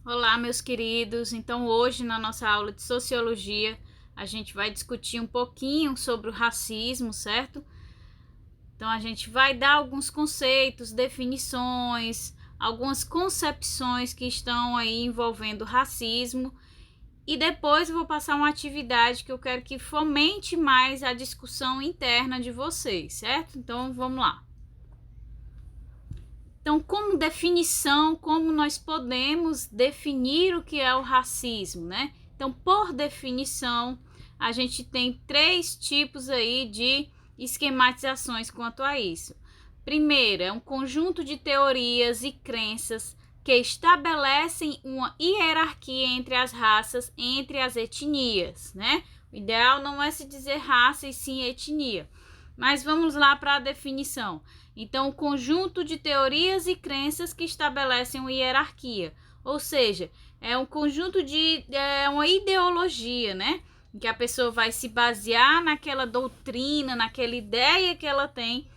Olá, meus queridos. Então, hoje na nossa aula de sociologia, a gente vai discutir um pouquinho sobre o racismo, certo? Então, a gente vai dar alguns conceitos, definições, algumas concepções que estão aí envolvendo o racismo. E depois eu vou passar uma atividade que eu quero que fomente mais a discussão interna de vocês, certo? Então, vamos lá. Então, como definição, como nós podemos definir o que é o racismo, né? Então, por definição, a gente tem três tipos aí de esquematizações quanto a isso. Primeiro, é um conjunto de teorias e crenças que estabelecem uma hierarquia entre as raças, entre as etnias, né? O ideal não é se dizer raça e sim etnia. Mas vamos lá para a definição. Então, o conjunto de teorias e crenças que estabelecem uma hierarquia, ou seja, é um conjunto de uma ideologia, né? Em que a pessoa vai se basear naquela doutrina, naquela ideia que ela tem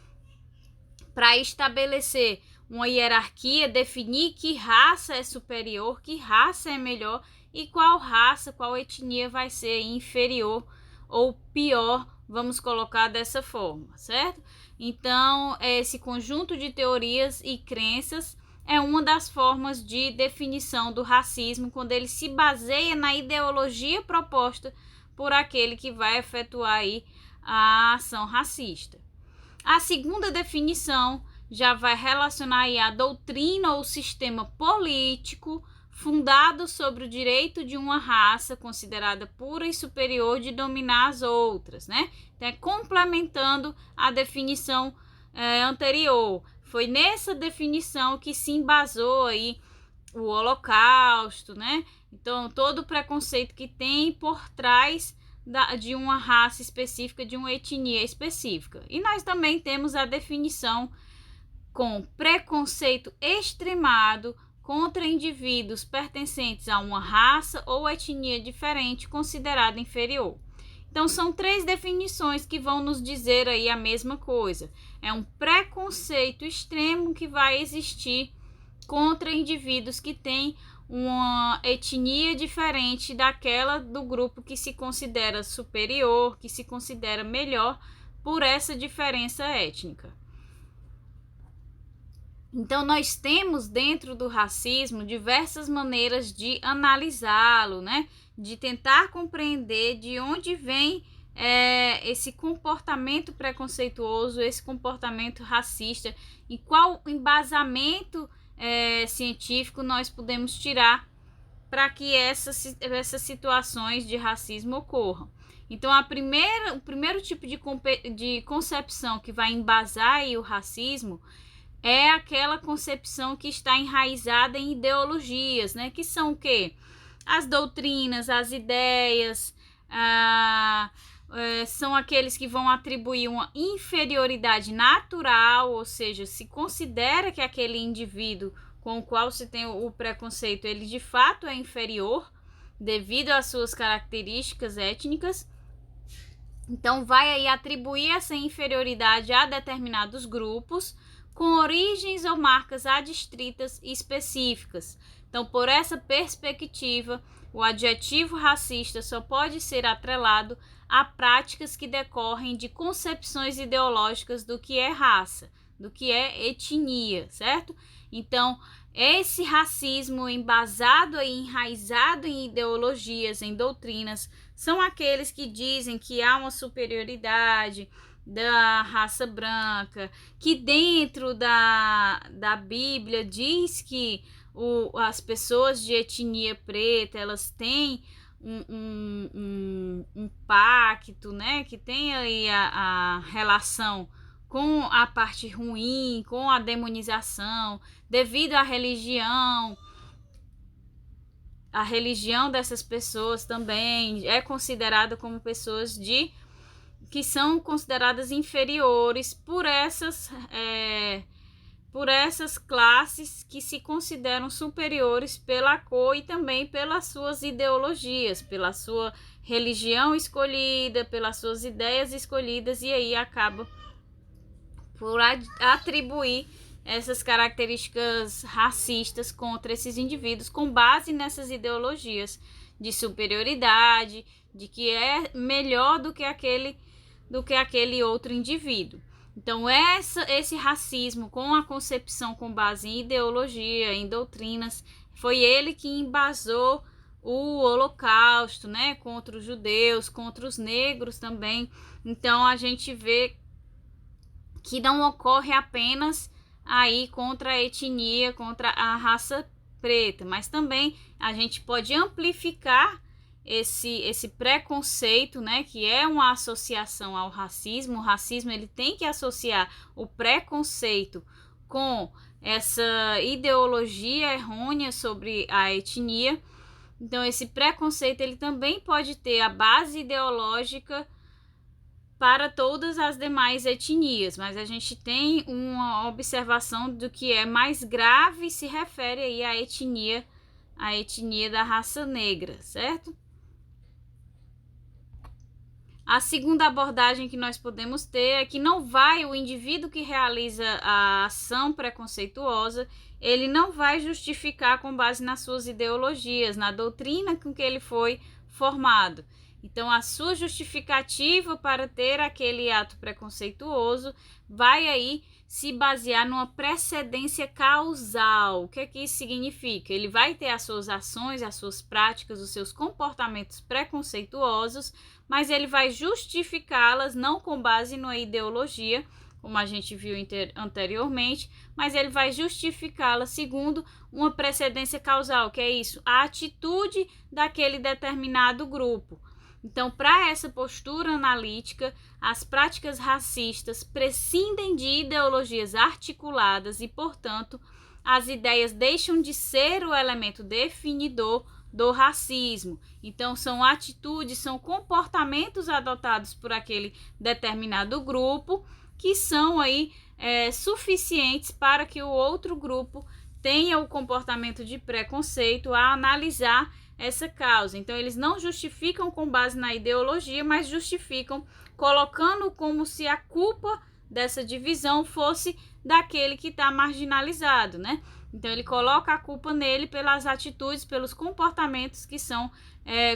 para estabelecer uma hierarquia, definir que raça é superior, que raça é melhor e qual raça, qual etnia vai ser inferior ou pior, vamos colocar dessa forma, certo? Então, esse conjunto de teorias e crenças é uma das formas de definição do racismo, quando ele se baseia na ideologia proposta por aquele que vai efetuar aí a ação racista. A segunda definição já vai relacionar aí a doutrina ou sistema político fundado sobre o direito de uma raça considerada pura e superior de dominar as outras, né? Então, complementando a definição anterior. Foi nessa definição que se embasou aí o Holocausto, né? Então, todo o preconceito que tem por trás de uma raça específica, de uma etnia específica. E nós também temos a definição com preconceito extremado contra indivíduos pertencentes a uma raça ou etnia diferente considerada inferior. Então, são três definições que vão nos dizer aí a mesma coisa. É um preconceito extremo que vai existir contra indivíduos que têm uma etnia diferente daquela do grupo que se considera superior, que se considera melhor por essa diferença étnica. Então, nós temos dentro do racismo diversas maneiras de analisá-lo, né? De tentar compreender de onde vem esse comportamento preconceituoso, esse comportamento racista, e qual embasamento científico nós podemos tirar para que essas situações de racismo ocorram. Então, o primeiro tipo de concepção que vai embasar aí o racismo é aquela concepção que está enraizada em ideologias, né? Que são o quê? As doutrinas, as ideias, são aqueles que vão atribuir uma inferioridade natural, ou seja, se considera que aquele indivíduo com o qual se tem o preconceito, ele de fato é inferior devido às suas características étnicas. Então, vai aí atribuir essa inferioridade a determinados grupos com origens ou marcas adstritas específicas. Então, por essa perspectiva, o adjetivo racista só pode ser atrelado a práticas que decorrem de concepções ideológicas do que é raça, do que é etnia, certo? Então, esse racismo embasado e enraizado em ideologias, em doutrinas, são aqueles que dizem que há uma superioridade da raça branca, que dentro da Bíblia diz que as pessoas de etnia preta, elas têm um pacto, né, que tem aí a relação com a parte ruim, com a demonização, devido à religião. A religião dessas pessoas também é considerada como pessoas que são consideradas inferiores por essas classes que se consideram superiores pela cor e também pelas suas ideologias, pela sua religião escolhida, pelas suas ideias escolhidas, e aí acaba por atribuir essas características racistas contra esses indivíduos com base nessas ideologias de superioridade, de que é melhor do que aquele outro indivíduo. Então, esse racismo com a concepção com base em ideologia, em doutrinas, foi ele que embasou o Holocausto, né, contra os judeus, contra os negros também. Então, a gente vê que não ocorre apenas aí contra a etnia, contra a raça preta, mas também a gente pode amplificar esse preconceito, né, que é uma associação ao racismo. O racismo, ele tem que associar o preconceito com essa ideologia errônea sobre a etnia. Então, esse preconceito, ele também pode ter a base ideológica para todas as demais etnias, mas a gente tem uma observação do que é mais grave e se refere aí à etnia da raça negra, certo? A segunda abordagem que nós podemos ter é que o indivíduo que realiza a ação preconceituosa, ele não vai justificar com base nas suas ideologias, na doutrina com que ele foi formado. Então, a sua justificativa para ter aquele ato preconceituoso vai aí se basear numa precedência causal. O que é que isso significa? Ele vai ter as suas ações, as suas práticas, os seus comportamentos preconceituosos, mas ele vai justificá-las não com base numa ideologia, como a gente viu anteriormente, mas ele vai justificá-la segundo uma precedência causal, que é isso, a atitude daquele determinado grupo. Então, para essa postura analítica, as práticas racistas prescindem de ideologias articuladas e, portanto, as ideias deixam de ser o elemento definidor do racismo. Então, são atitudes, são comportamentos adotados por aquele determinado grupo que são aí suficientes para que o outro grupo tenha o comportamento de preconceito a analisar essa causa. Então, eles não justificam com base na ideologia, mas justificam colocando como se a culpa dessa divisão fosse daquele que está marginalizado, né? Então, ele coloca a culpa nele pelas atitudes, pelos comportamentos que são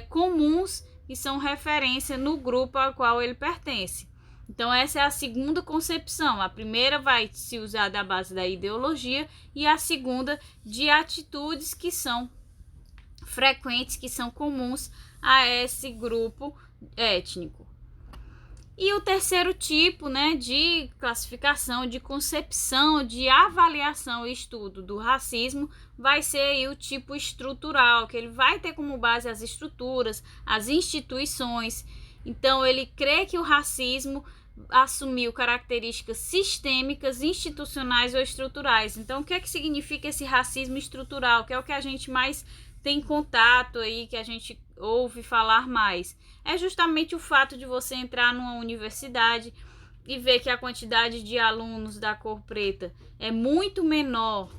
comuns e são referência no grupo ao qual ele pertence. Então, essa é a segunda concepção. A primeira vai se usar da base da ideologia e a segunda de atitudes que são frequentes, que são comuns a esse grupo étnico. E o terceiro tipo, né, de classificação, de concepção, de avaliação e estudo do racismo vai ser aí o tipo estrutural, que ele vai ter como base as estruturas, as instituições. Então, ele crê que o racismo assumiu características sistêmicas, institucionais ou estruturais. Então, o que é que significa esse racismo estrutural? Que é o que a gente mais tem contato aí, que a gente ouve falar mais. É justamente o fato de você entrar numa universidade e ver que a quantidade de alunos da cor preta é muito menor.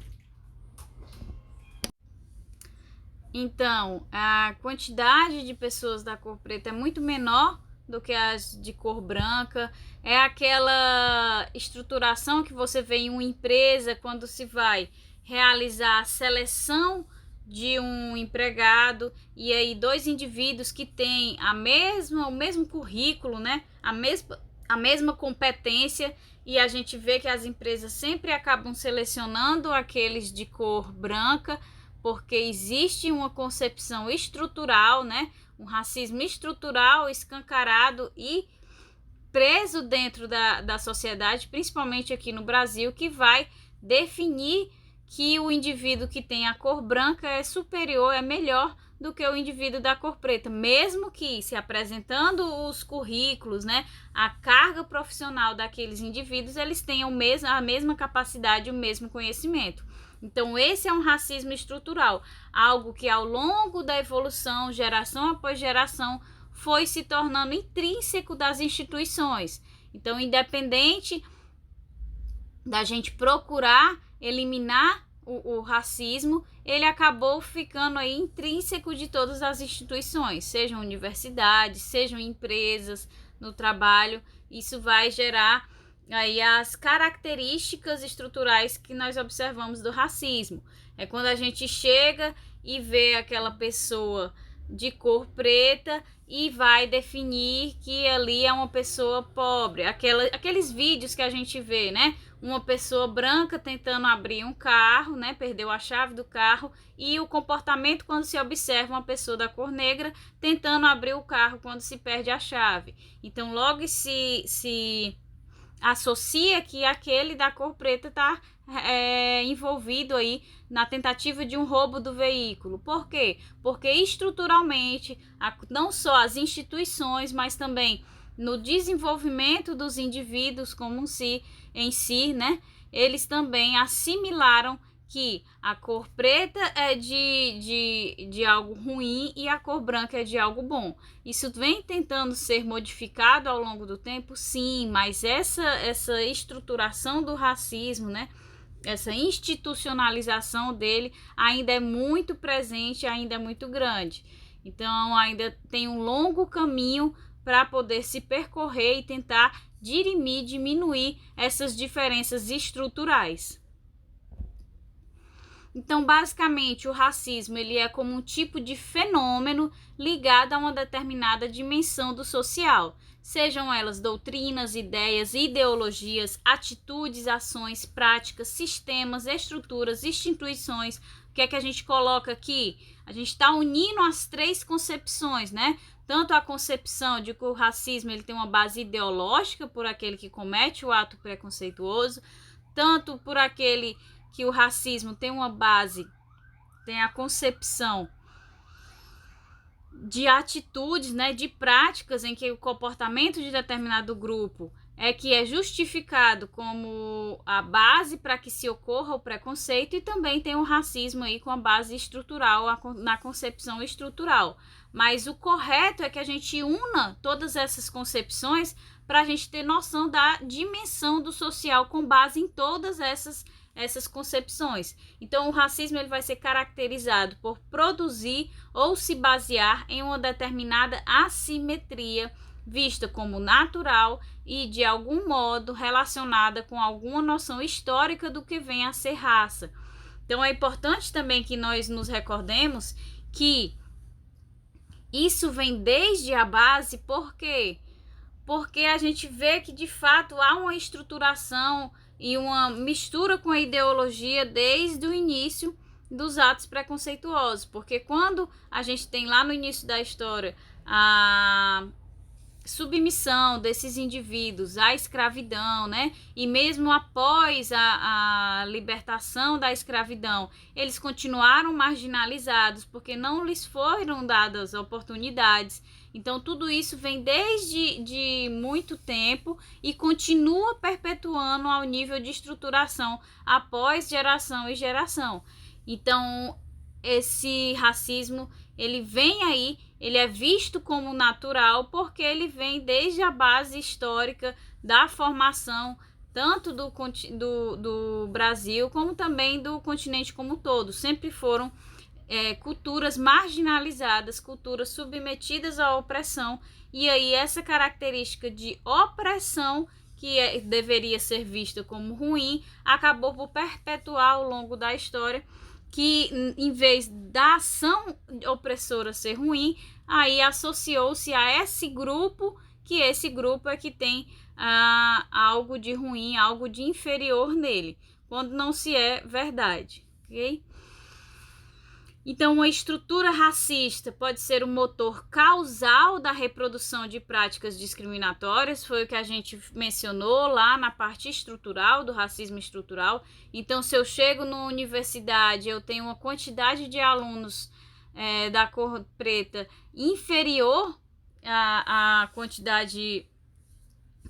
Então, a quantidade de pessoas da cor preta é muito menor do que as de cor branca. É aquela estruturação que você vê em uma empresa quando se vai realizar a seleção de um empregado e aí dois indivíduos que têm o mesmo currículo, né? A mesma competência, e a gente vê que as empresas sempre acabam selecionando aqueles de cor branca, porque existe uma concepção estrutural, né? Um racismo estrutural, escancarado e preso dentro da sociedade, principalmente aqui no Brasil, que vai definir que o indivíduo que tem a cor branca é superior, é melhor do que o indivíduo da cor preta, mesmo que se apresentando os currículos, né, a carga profissional daqueles indivíduos, eles tenham a mesma capacidade, o mesmo conhecimento. Então, esse é um racismo estrutural, algo que ao longo da evolução, geração após geração, foi se tornando intrínseco das instituições. Então, independente da gente procurar eliminar o racismo, ele acabou ficando aí intrínseco de todas as instituições, sejam universidades, sejam empresas, no trabalho. Isso vai gerar aí as características estruturais que nós observamos do racismo. É quando a gente chega e vê aquela pessoa de cor preta e vai definir que ali é uma pessoa pobre. Aqueles vídeos que a gente vê, né? Uma pessoa branca tentando abrir um carro, né? Perdeu a chave do carro, e o comportamento quando se observa uma pessoa da cor negra tentando abrir o carro quando se perde a chave. Então logo se associa que aquele da cor preta está envolvido aí na tentativa de um roubo do veículo. Por quê? Porque estruturalmente, não só as instituições, mas também no desenvolvimento dos indivíduos como em si, né? Eles também assimilaram que a cor preta é de algo ruim e a cor branca é de algo bom. Isso vem tentando ser modificado ao longo do tempo, sim, mas essa estruturação do racismo, né? Essa institucionalização dele ainda é muito presente, ainda é muito grande. Então, ainda tem um longo caminho para poder se percorrer e tentar dirimir, diminuir essas diferenças estruturais. Então, basicamente, o racismo ele é como um tipo de fenômeno ligado a uma determinada dimensão do social, sejam elas doutrinas, ideias, ideologias, atitudes, ações, práticas, sistemas, estruturas, instituições. O que é que a gente coloca aqui? A gente está unindo as três concepções, né? Tanto a concepção de que o racismo ele tem uma base ideológica por aquele que comete o ato preconceituoso, tanto por aquele que o racismo tem uma base, tem a concepção de atitudes, né, de práticas em que o comportamento de determinado grupo é justificado como a base para que se ocorra o preconceito, e também tem o racismo aí com a base estrutural, na concepção estrutural. Mas o correto é que a gente una todas essas concepções para a gente ter noção da dimensão do social com base em todas essas concepções. Então, o racismo ele vai ser caracterizado por produzir ou se basear em uma determinada assimetria vista como natural e, de algum modo, relacionada com alguma noção histórica do que vem a ser raça. Então, é importante também que nós nos recordemos que isso vem desde a base, por quê? Porque a gente vê que, de fato, há uma estruturação e uma mistura com a ideologia desde o início dos atos preconceituosos, porque quando a gente tem lá no início da história a submissão desses indivíduos à escravidão, né? E mesmo após a libertação da escravidão, eles continuaram marginalizados porque não lhes foram dadas oportunidades. Então, tudo isso vem desde muito tempo e continua perpetuando ao nível de estruturação após geração e geração. Então, esse racismo, ele vem aí, ele é visto como natural porque ele vem desde a base histórica da formação tanto do Brasil como também do continente como um todo. Sempre foram culturas marginalizadas, culturas submetidas à opressão, e aí essa característica de opressão que deveria ser vista como ruim, acabou por perpetuar ao longo da história que, em vez da ação opressora ser ruim, aí associou-se a esse grupo, que esse grupo é que tem algo de ruim, algo de inferior nele, quando não se é verdade, ok? Então, uma estrutura racista pode ser o motor causal da reprodução de práticas discriminatórias, foi o que a gente mencionou lá na parte estrutural, do racismo estrutural. Então, se eu chego numa universidade, eu tenho uma quantidade de alunos da cor preta inferior à quantidade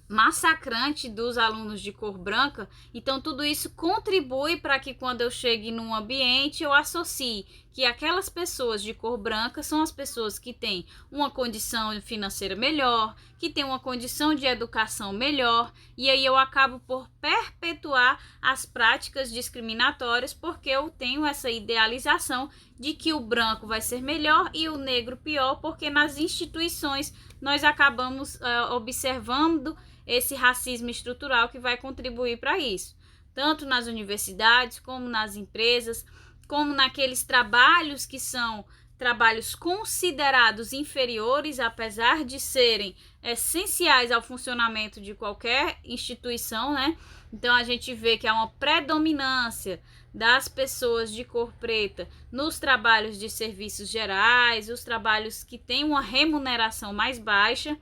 massacrante dos alunos de cor branca, então tudo isso contribui para que quando eu chegue num ambiente eu associe que aquelas pessoas de cor branca são as pessoas que têm uma condição financeira melhor, que têm uma condição de educação melhor, e aí eu acabo por perpetuar as práticas discriminatórias porque eu tenho essa idealização de que o branco vai ser melhor e o negro pior, porque nas instituições nós acabamos observando esse racismo estrutural que vai contribuir para isso, tanto nas universidades, como nas empresas, como naqueles trabalhos que são trabalhos considerados inferiores, apesar de serem essenciais ao funcionamento de qualquer instituição, né? Então a gente vê que há uma predominância das pessoas de cor preta nos trabalhos de serviços gerais, os trabalhos que têm uma remuneração mais baixa,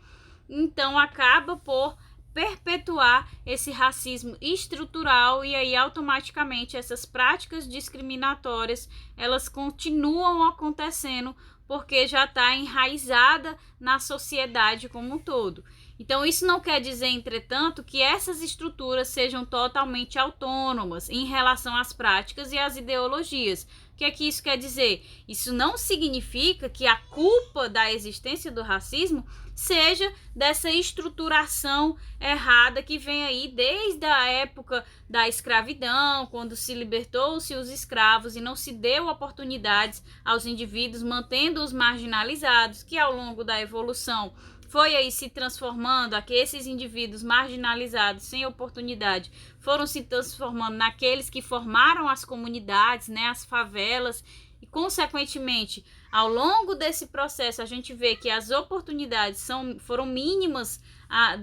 então acaba por perpetuar esse racismo estrutural, e aí automaticamente essas práticas discriminatórias elas continuam acontecendo porque já está enraizada na sociedade como um todo. Então isso não quer dizer, entretanto, que essas estruturas sejam totalmente autônomas em relação às práticas e às ideologias. O que é que isso quer dizer? Isso não significa que a culpa da existência do racismo seja dessa estruturação errada que vem aí desde a época da escravidão, quando se libertou-se os escravos e não se deu oportunidades aos indivíduos, mantendo-os marginalizados, que ao longo da evolução foi aí se transformando, que esses indivíduos marginalizados, sem oportunidade, foram se transformando naqueles que formaram as comunidades, né, as favelas, e consequentemente, ao longo desse processo, a gente vê que as oportunidades foram mínimas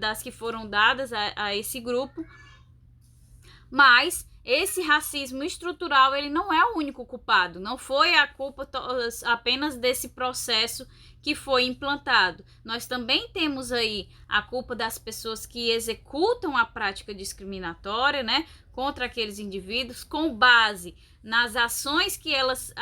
das que foram dadas a esse grupo, mas esse racismo estrutural ele não é o único culpado, não foi a culpa apenas desse processo que foi implantado. Nós também temos aí a culpa das pessoas que executam a prática discriminatória, né, contra aqueles indivíduos, com base nas ações que elas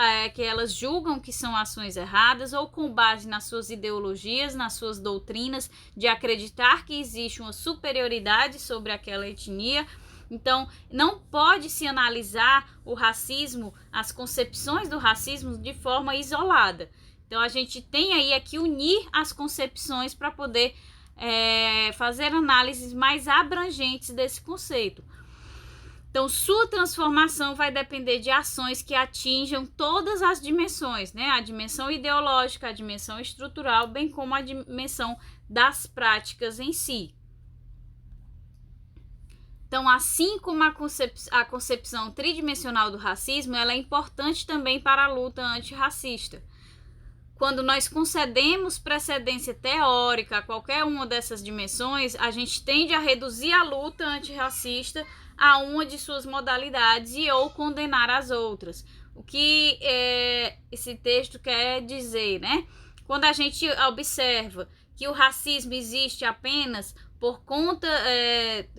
julgam que são ações erradas, ou com base nas suas ideologias, nas suas doutrinas, de acreditar que existe uma superioridade sobre aquela etnia. Então, não pode se analisar o racismo, as concepções do racismo de forma isolada. Então, a gente tem aí que unir as concepções para poder fazer análises mais abrangentes desse conceito. Então, sua transformação vai depender de ações que atinjam todas as dimensões, né? A dimensão ideológica, a dimensão estrutural, bem como a dimensão das práticas em si. Então, assim como a concepção tridimensional do racismo, ela é importante também para a luta antirracista. Quando nós concedemos precedência teórica a qualquer uma dessas dimensões, a gente tende a reduzir a luta antirracista a uma de suas modalidades e ou condenar as outras. O que esse texto quer dizer, né? Quando a gente observa que o racismo existe apenas por conta,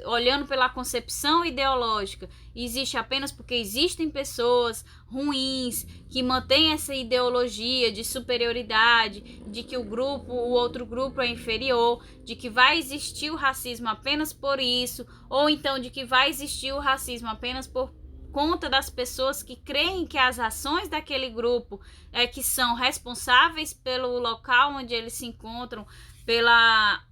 olhando pela concepção ideológica, existe apenas porque existem pessoas ruins que mantêm essa ideologia de superioridade, de que o outro grupo é inferior, de que vai existir o racismo apenas por isso, ou então de que vai existir o racismo apenas por conta das pessoas que creem que as ações daquele grupo que são responsáveis pelo local onde eles se encontram, pela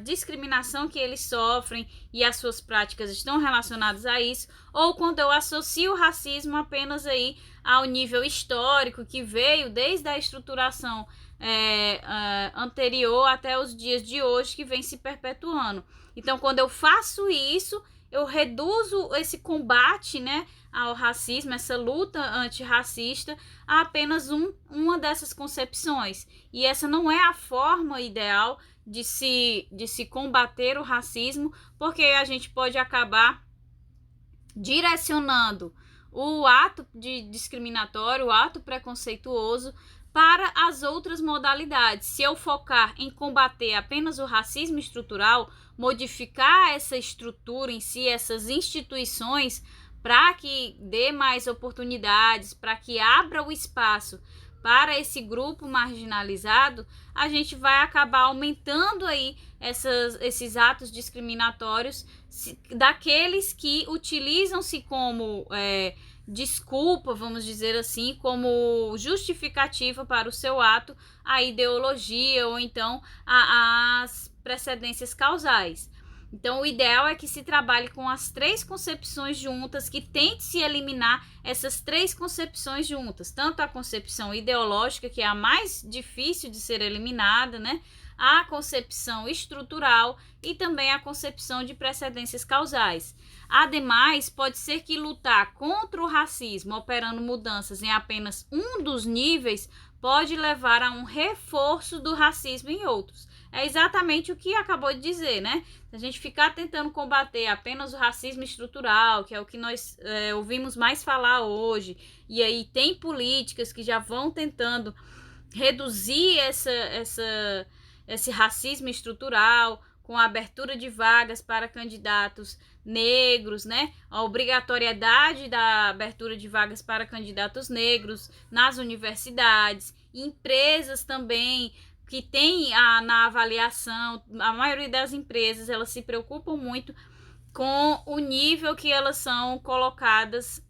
discriminação que eles sofrem e as suas práticas estão relacionadas a isso, ou quando eu associo o racismo apenas aí ao nível histórico que veio desde a estruturação anterior até os dias de hoje, que vem se perpetuando. Então, quando eu faço isso, eu reduzo esse combate, né, ao racismo, essa luta antirracista, a apenas uma dessas concepções. E essa não é a forma ideal de se combater o racismo, porque a gente pode acabar direcionando o ato discriminatório, o ato preconceituoso, para as outras modalidades. Se eu focar em combater apenas o racismo estrutural, modificar essa estrutura em si, essas instituições, para que dê mais oportunidades, para que abra o espaço para esse grupo marginalizado, a gente vai acabar aumentando aí esses atos discriminatórios daqueles que utilizam-se como desculpa, vamos dizer assim, como justificativa para o seu ato, a ideologia ou então as precedências causais. Então, o ideal é que se trabalhe com as três concepções juntas, que tente se eliminar essas três concepções juntas, tanto a concepção ideológica, que é a mais difícil de ser eliminada, né? a concepção estrutural e também a concepção de precedências causais. Ademais, pode ser que lutar contra o racismo, operando mudanças em apenas um dos níveis, pode levar a um reforço do racismo em outros. É exatamente o que acabou de dizer, né? Se a gente ficar tentando combater apenas o racismo estrutural, que é o que nós ouvimos mais falar hoje, e aí tem políticas que já vão tentando reduzir esse racismo estrutural, com a abertura de vagas para candidatos negros, né? A obrigatoriedade da abertura de vagas para candidatos negros nas universidades, empresas também que tem na avaliação, a maioria das empresas, elas se preocupam muito com o nível que elas são colocadas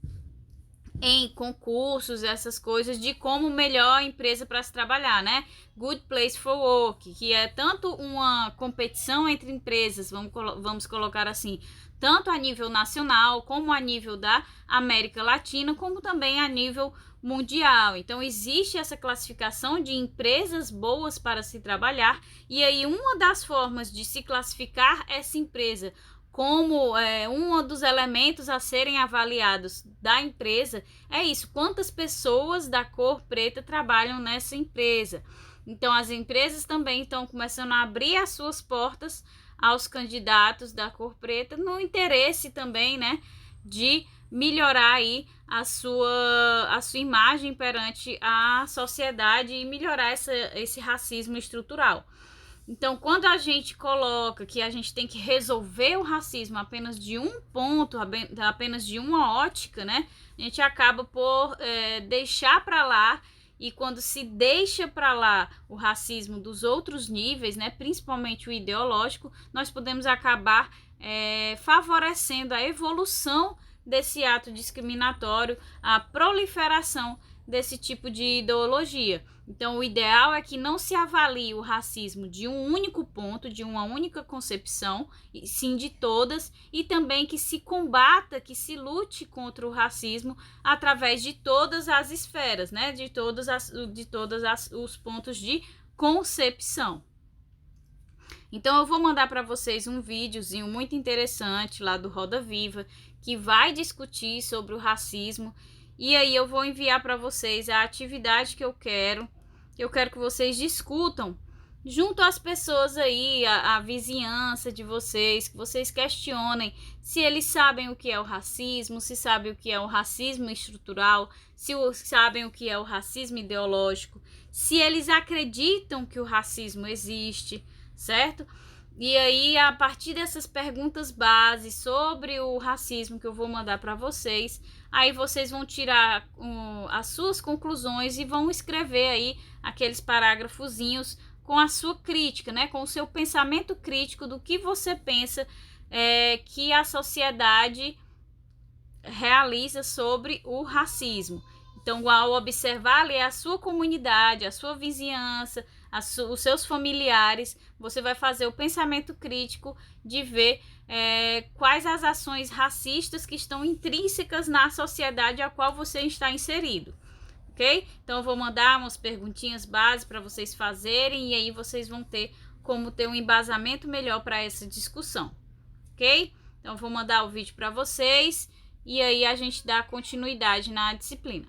em concursos, essas coisas, de como melhor empresa para se trabalhar, né? Good Place for Work, que é tanto uma competição entre empresas, vamos colocar assim, tanto a nível nacional, como a nível da América Latina, como também a nível mundial. Então, existe essa classificação de empresas boas para se trabalhar, e aí uma das formas de se classificar essa empresa como um dos elementos a serem avaliados da empresa é isso, quantas pessoas da cor preta trabalham nessa empresa. Então, as empresas também estão começando a abrir as suas portas aos candidatos da cor preta, no interesse também, né, de melhorar aí a sua imagem perante a sociedade e melhorar esse racismo estrutural. Então, quando a gente coloca que a gente tem que resolver o racismo apenas de um ponto, apenas de uma ótica, né? A gente acaba por deixar para lá, e quando se deixa para lá o racismo dos outros níveis, né? Principalmente o ideológico, nós podemos acabar favorecendo a evolução desse ato discriminatório, a proliferação desse tipo de ideologia. Então, o ideal é que não se avalie o racismo de um único ponto, de uma única concepção, e sim de todas, e também que se combata, que se lute contra o racismo através de todas as esferas, né? De todos os pontos de concepção. Então, eu vou mandar para vocês um videozinho muito interessante lá do Roda Viva, que vai discutir sobre o racismo. E aí eu vou enviar para vocês a atividade que eu quero que vocês discutam junto às pessoas aí, a vizinhança de vocês, que vocês questionem se eles sabem o que é o racismo, se sabem o que é o racismo estrutural, se sabem o que é o racismo ideológico, se eles acreditam que o racismo existe, certo? E aí, a partir dessas perguntas base sobre o racismo que eu vou mandar para vocês, aí vocês vão tirar as suas conclusões e vão escrever aí aqueles parágrafozinhos com a sua crítica, né? Com o seu pensamento crítico do que você pensa que a sociedade realiza sobre o racismo. Então, ao observar ali a sua comunidade, a sua vizinhança, os seus familiares, você vai fazer o pensamento crítico de ver quais as ações racistas que estão intrínsecas na sociedade a qual você está inserido, ok? Então, eu vou mandar umas perguntinhas básicas para vocês fazerem, e aí vocês vão ter como ter um embasamento melhor para essa discussão, ok? Então, eu vou mandar o vídeo para vocês, e aí a gente dá continuidade na disciplina.